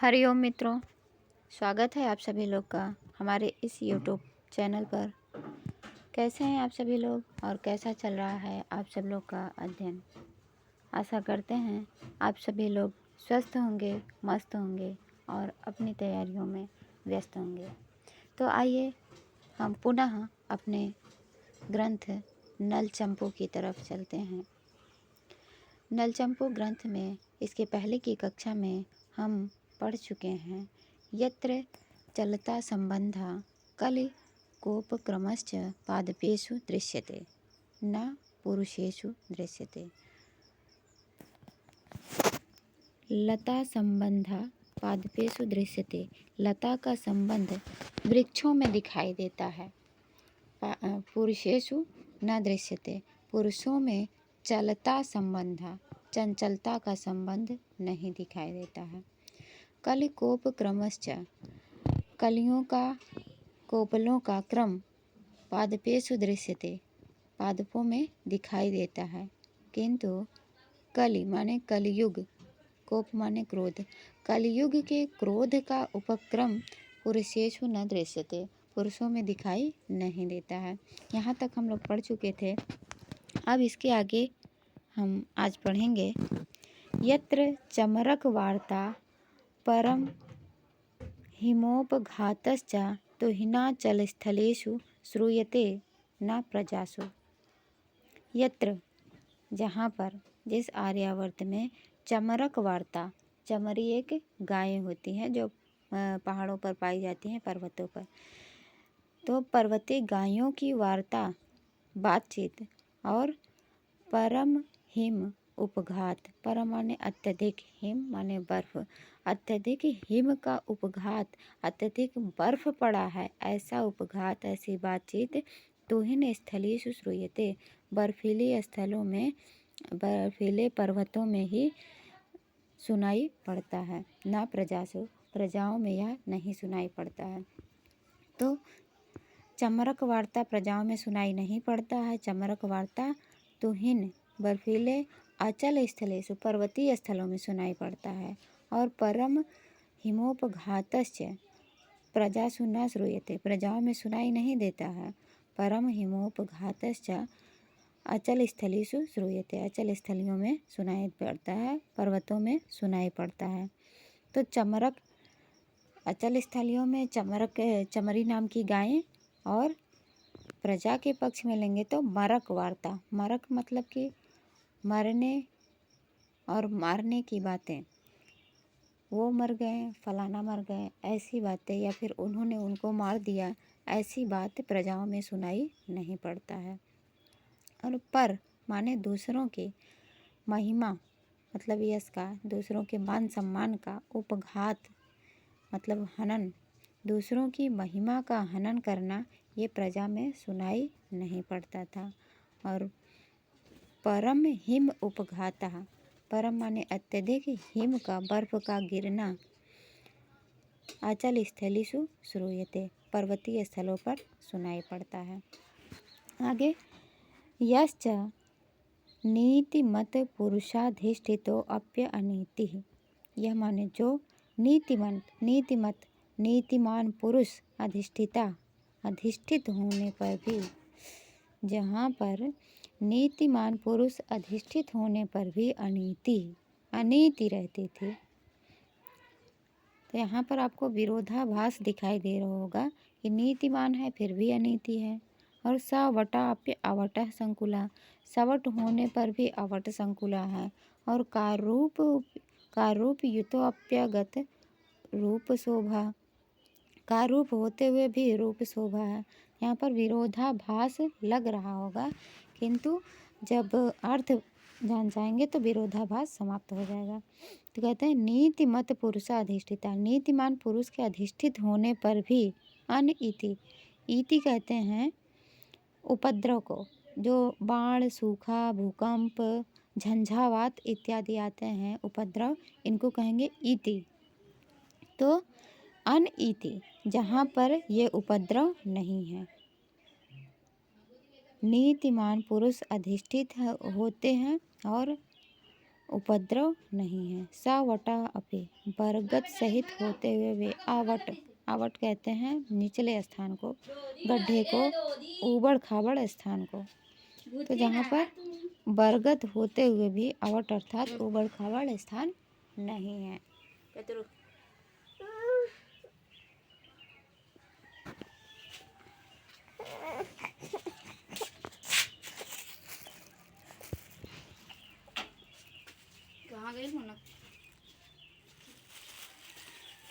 हरिओम मित्रों, स्वागत है आप सभी लोग का हमारे इस यूट्यूब चैनल पर। कैसे हैं आप सभी लोग और कैसा चल रहा है आप सब लोग का अध्ययन। आशा करते हैं आप सभी लोग स्वस्थ होंगे, मस्त होंगे और अपनी तैयारियों में व्यस्त होंगे। तो आइए हम पुनः अपने ग्रंथ नल चंपू की तरफ चलते हैं। नल चंपू ग्रंथ में इसके पहले की कक्षा में हम पढ़ चुके हैं। यत्र चलता संबंधा कलि कोपक्रमश्च पादपेषु दृश्यते न पुरुषेषु दृश्यते। लता संबंधा पादपेषु दृश्यते, लता का संबंध वृक्षों में दिखाई देता है। पुरुषेषु न दृश्यते, पुरुषों में चलता संबंधा चंचलता का संबंध नहीं दिखाई देता है। कलि कोप क्रमश्च, कलियों का कोपलों का क्रम पादपेषु दृश्यते, पादपों में दिखाई देता है। किंतु कलि माने कलयुग, कोप माने क्रोध, कलयुग के क्रोध का उपक्रम पुरुषेषु न दृश्यते, पुरुषों में दिखाई नहीं देता है। यहाँ तक हम लोग पढ़ चुके थे। अब इसके आगे हम आज पढ़ेंगे। यत्र चमरक वार्ता परम हिमोपघातश्च तो हिमाचलस्थलेषु श्रूयते न प्रजासु। यत्र जहाँ पर, जिस आर्यावर्त में चमरक वार्ता, चमरी एक गायें होती हैं जो पहाड़ों पर पाई जाती हैं, पर्वतों पर। तो पर्वतीय गायों की वार्ता, बातचीत, और परम हिम उपघात, परम माने अत्यधिक, हिम माने बर्फ, अत्यधिक हिम का उपघात, अत्यधिक बर्फ पड़ा है ऐसा उपघात, ऐसी बातचीत तुहिन स्थलेषु श्रूयते, बर्फीले स्थलों में, बर्फीले पर्वतों में ही सुनाई पड़ता है। न प्रजासु, प्रजाओं में यह नहीं सुनाई पड़ता है। तो चमरक वार्ता प्रजाओं में सुनाई नहीं पड़ता है। चमरक वार्ता तुहिन बर्फीले अचल स्थलेषु, पर्वतीय स्थलों में सुनाई पड़ता है। और परम हिमोपघातश्च प्रजासु न श्रूयते, प्रजाओं में सुनाई नहीं देता है। परम हिमोपघातश्च अचल स्थलेषु श्रूयते, अचल स्थलियों में सुनाई पड़ता है, पर्वतों में सुनाई पड़ता है। तो चमरक अचल स्थलियों में चमरक, चमरी नाम की गायें, और प्रजा के पक्ष में लेंगे तो मरक वार्ता, मरक मतलब कि मरने और मारने की बातें, वो मर गए, फलाना मर गए, ऐसी बातें, या फिर उन्होंने उनको मार दिया, ऐसी बात प्रजाओं में सुनाई नहीं पड़ता है। और पर माने दूसरों की महिमा मतलब यश का, दूसरों के मान सम्मान का, उपघात मतलब हनन, दूसरों की महिमा का हनन करना, ये प्रजा में सुनाई नहीं पड़ता था। और परम हिम उपघातः, परम माने अत्यधिक, हिम का, बर्फ का गिरना, अचल स्थलेषु श्रूयते, पर्वतीय स्थलों पर सुनाई पड़ता है। आगे, यश्च नीतिमत पुरुषाधिष्ठितो अप्य अनीतिः, यह माने जो नीतिमत नीतिमान पुरुष अधिष्ठित होने पर भी, जहाँ पर नीतिमान पुरुष अधिष्ठित होने पर भी अनीति रहती थी। तो यहाँ पर आपको विरोधाभास दिखाई दे रहा होगा कि नीतिमान है फिर भी अनीति है। और सवटाप्य अवटः संकुला, सवट होने पर भी अवट संकुला है। और कारूप युतोप्यगत रूप शोभा, कारूप होते हुए भी रूप शोभा है। यहाँ पर विरोधाभास लग रहा होगा, किंतु जब अर्थ जान जाएंगे तो विरोधाभास समाप्त हो जाएगा। तो कहते हैं नीतिमत पुरुषाधिष्ठिता, नीतिमान पुरुष के अधिष्ठित होने पर भी अनइति, इति कहते हैं उपद्रव को, जो बाढ़, सूखा, भूकंप, झंझावात इत्यादि आते हैं उपद्रव, इनको कहेंगे इति। तो अनइति, जहाँ पर ये उपद्रव नहीं है। नीतिमान पुरुष अधिष्ठित होते हैं और उपद्रव नहीं है। सावटा अपि बरगद सहित होते हुए वे आवट, आवट कहते हैं निचले स्थान को, गड्ढे को, ऊबड़ खाबड़ स्थान को। तो जहाँ पर बरगद होते हुए भी आवट अर्थात ऊबड़ खाबड़ स्थान नहीं है।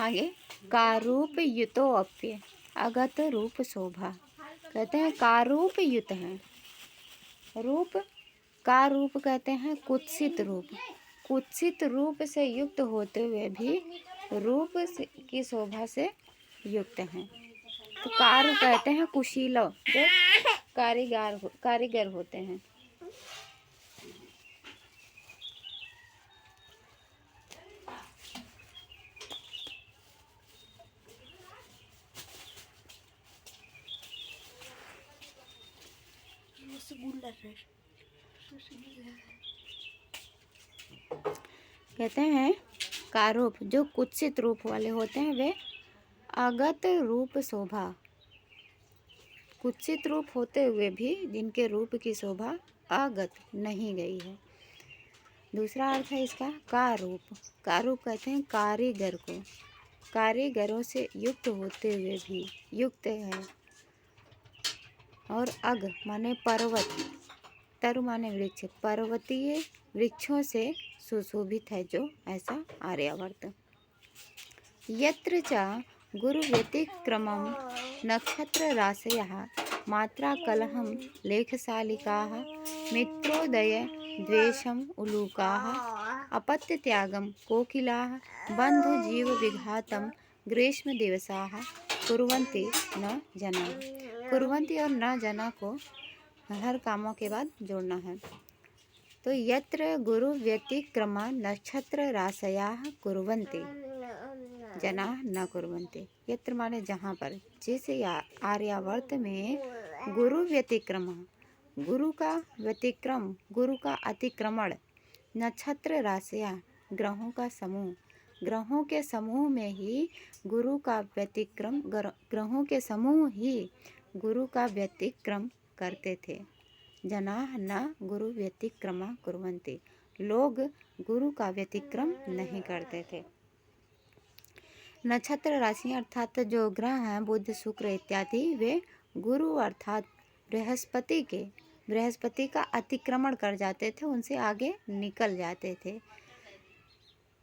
आगे कारूप युतो अप्य अगत रूप शोभा कहते हैं कारूप युत है। रूप का रूप कहते हैं कुत्सित रूप, कुत्सित रूप से युक्त होते हुए भी रूप की शोभा से युक्त हैं। तो कारु कहते हैं कुशील जो कारीगर होते हैं। कहते हैं कारूप जो कुत्सित रूप वाले होते हैं वे अगत रूप शोभा, कुत्सित रूप होते हुए भी जिनके रूप की शोभा अगत नहीं गई है। दूसरा अर्थ है इसका कारूप, कारूप कहते हैं कारीगर को, कारीगरों से युक्त होते हुए भी युक्त है। और अग माने पर्वत, तरु माने वृक्ष, पर्वतीय वृक्षों से सुशोभित है जो ऐसा आर्यावर्त। यत्र च गुरु व्यतिक्रमं नक्षत्र राशयः मात्रा कलहं लेखशालिकाः मित्रोदय द्वेषम् उलूकाः अपत्य त्यागं कोकिलाः बंधु जीव विघातं ग्रीष्म दिवसाः कुर्वन्ति न जना। कुर्वन्ति और न जना को हर कामों के बाद जोड़ना है। तो यत्र गुरु व्यतिक्रम नक्षत्र राशयाः कुर्वन्ति जना न कुर्वन्ति। यत्र माने जहाँ पर, जिस आर्यावर्त में गुरु व्यतिक्रम, गुरु का व्यतिक्रम, गुरु का अतिक्रमण, नक्षत्र राशियाँ ग्रहों का समूह, ग्रहों के समूह में ही गुरु का व्यतिक्रम, ग्रहों के समूह ही गुरु का व्यतिक्रम करते थे। जनाः न गुरु व्यतिक्रमा कुर्वन्ति, लोग गुरु का व्यतिक्रम नहीं करते थे। नक्षत्र राशि अर्थात जो ग्रह हैं बुध शुक्र इत्यादि वे गुरु अर्थात बृहस्पति का अतिक्रमण कर जाते थे, उनसे आगे निकल जाते थे।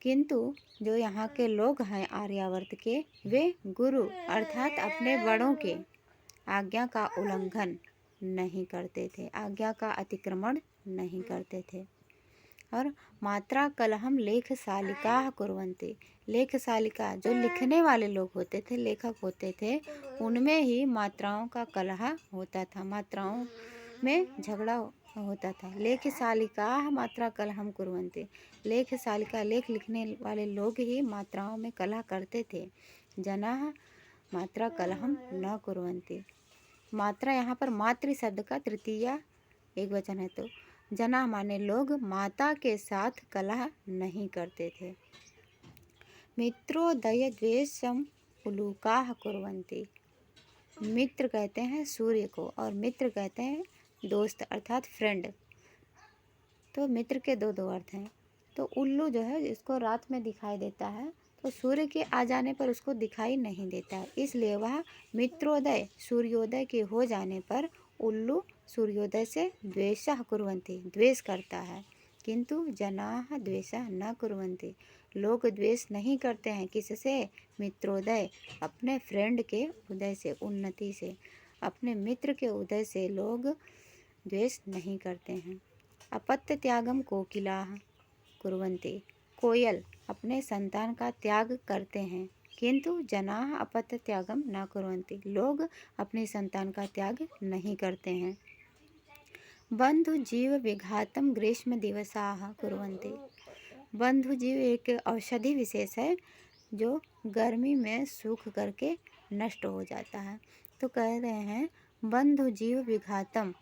किंतु जो यहाँ के लोग हैं आर्यावर्त के वे गुरु अर्थात अपने बड़ों के आज्ञा का उल्लंघन नहीं करते थे, आज्ञा का अतिक्रमण नहीं करते थे। और मात्रा कलहम लेखशालिका कुर्वन्ति, लेखशालिका जो लिखने वाले लोग होते थे, लेखक होते थे, उनमें ही मात्राओं का कलह होता था, मात्राओं में झगड़ा होता था। लेखशालिका मात्रा कलहम कुर्वन्ति, लेखशालिका लेख लिखने वाले लोग ही मात्राओं में कलह करते थे। जनाः मात्रा कलहम न कुर्वन्ति, मात्रा यहाँ पर मातृ शब्द का तृतीया एक वचन है। तो जना माने लोग माता के साथ कलह नहीं करते थे। मित्रोदय द्वेषम उलूकाः कुर्वन्ति, मित्र कहते हैं सूर्य को और मित्र कहते हैं दोस्त अर्थात फ्रेंड। तो मित्र के दो अर्थ हैं। तो उल्लू जो है इसको रात में दिखाई देता है, तो सूर्य के आ जाने पर उसको दिखाई नहीं देता है, इसलिए वह मित्रोदय सूर्योदय के हो जाने पर उल्लू सूर्योदय से द्वेषः कुर्वन्ति द्वेष करता है। किंतु जनाः द्वेषः न कुर्वन्ति, लोग द्वेष नहीं करते हैं। किससे? मित्रोदय, अपने फ्रेंड के उदय से, उन्नति से, अपने मित्र के उदय से लोग द्वेष नहीं करते हैं। अपत्य त्यागम कोकिलाः कुर्वन्ति, कोयल अपने संतान का त्याग करते हैं। किंतु जनाः अपत्य त्यागम न कुर्वन्ति, लोग अपनी संतान का त्याग नहीं करते हैं। बंधु जीव विघातम ग्रीष्म दिवसाः कुर्वन्ति, बंधु जीव एक औषधि विशेष है जो गर्मी में सूख करके नष्ट हो जाता है। तो कह रहे हैं बंधु जीव विघातम,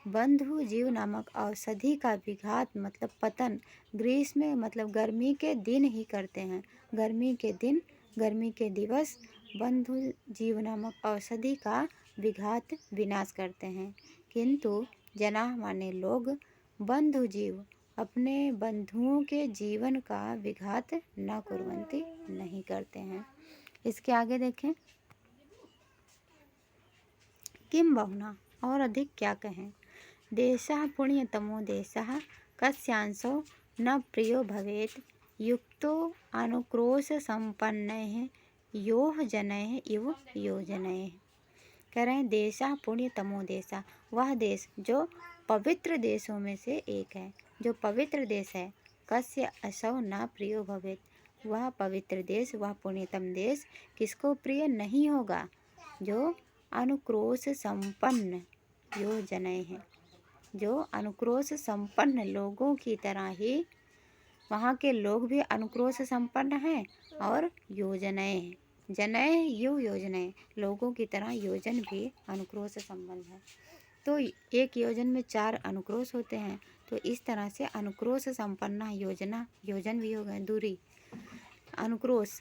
बंधु जीव नामक औषधि का विघात मतलब पतन ग्रीष्म मतलब गर्मी के दिन ही करते हैं। गर्मी के दिवस बंधु जीव नामक औषधि का विघात विनाश करते हैं। किंतु जनाः माने लोग बंधु जीव अपने बंधुओं के जीवन का विघात न कुर्वन्ति नहीं करते हैं। इसके आगे देखें, किम बहुना और अधिक क्या कहें। देशः पुण्यतमो देशः कस्यांशो न प्रियो भवेत् युक्तो अनुक्रोश संपन्नैः योः जनैः इव योजनैः। कह रहे हैं देशः पुण्यतमो देशः, वह देश जो पवित्र देशों में से एक है, जो पवित्र देश है। कस्य असौ न प्रियो भवेत्, वह पवित्र देश, वह पुण्यतम देश किसको प्रिय नहीं होगा, जो अनुक्रोश संपन्न योजनैः है, जो अनुक्रोश संपन्न लोगों की तरह ही वहाँ के लोग भी अनुक्रोश संपन्न हैं और योजनाएं जनय यो योजनाएं लोगों की तरह योजन भी अनुक्रोश संपन्न है। तो एक योजन में 4 अनुक्रोश होते हैं, तो इस तरह से अनुक्रोश संपन्न योजना योजन भी हो गए दूरी। अनुक्रोश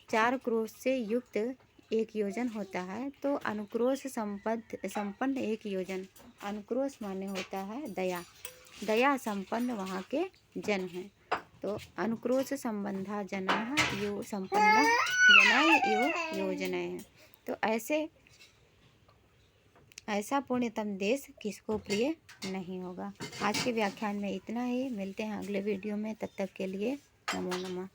4 क्रोश से युक्त एक योजन होता है, तो अनुक्रोश संपन्न एक योजन। अनुक्रोश माने होता है दया संपन्न वहाँ के जन हैं। तो अनुक्रोश संबंधा जनाः यो संपन्न जनाः यो योजनाएं। तो ऐसा पुण्यतम देश किसको प्रिय नहीं होगा। आज के व्याख्यान में इतना ही, मिलते हैं अगले वीडियो में, तब तक के लिए नमो नमः।